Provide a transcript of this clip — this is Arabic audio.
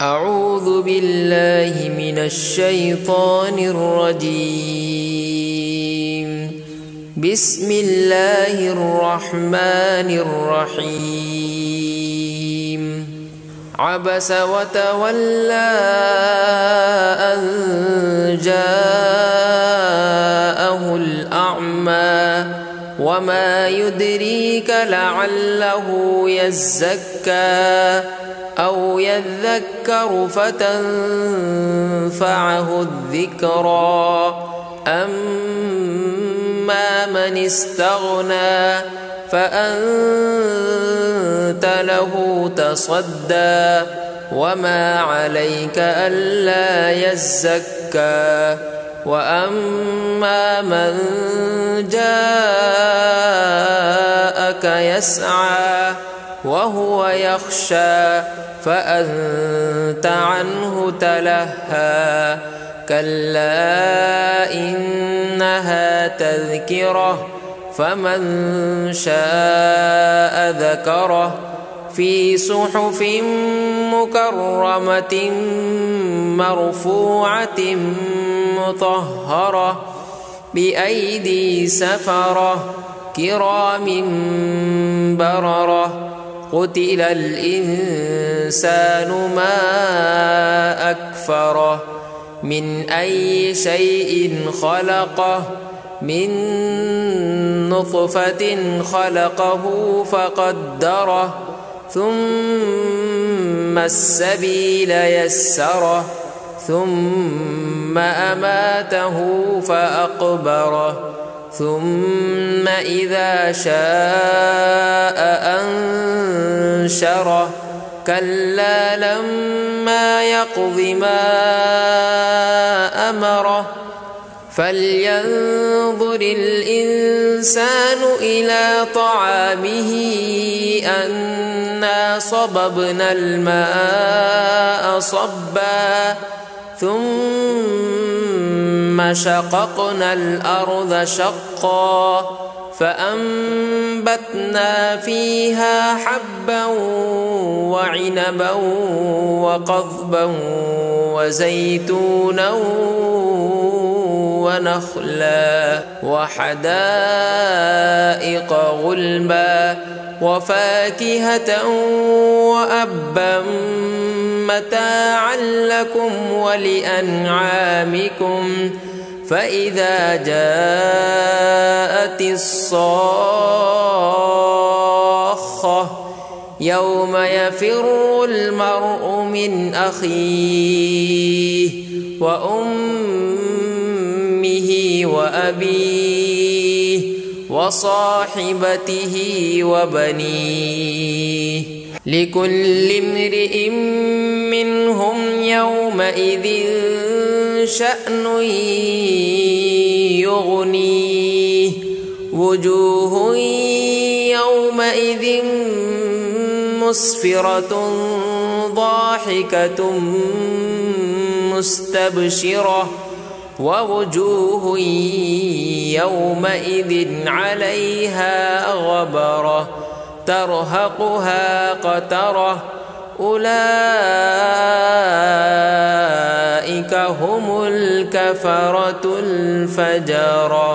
أعوذ بالله من الشيطان الرجيم. بسم الله الرحمن الرحيم. عبس وتولى أن جاءه الأعمى وما يدريك لعله يزكى أو يذكر فتنفعه الذكرى. أما من استغنى فأنت له تصدى وما عليك ألا يزكى. وأما من جاءك يسعى وهو يخشى فأنت عنه تلهى. كلا إنها تذكرة فمن شاء ذكره في صحف مكرمة مرفوعة مطهرة بأيدي سفرة كرام بررة. قتل الإنسان ما أكفره من أي شيء خلقه من نطفة خلقه فقدره ثم السبيل يسره ثم أماته فأقبره ثم إذا شاء أنشره. كلا لما يقض ما أمره فلينظر الإنسان إلى طعامه أنا صببنا الماء صبا ثم شققنا الأرض شقا فأنبتنا فيها حبا وعنبا وقضبا وزيتونا ونخلا وحدائق غلبا وفاكهة وأبا متاعا لكم ولأنعامكم. فإذا جاءت الصاخة يوم يفر المرء من أخيه وأمه وأبيه وصاحبته وبنيه لكل امرئ منهم يومئذ شأن يغنيه. وجوه يومئذ مسفرة ضاحكة مستبشرة ووجوه يومئذ عليها غبرة ترهقها قترة. أولئك هم الكفرة الفجرة.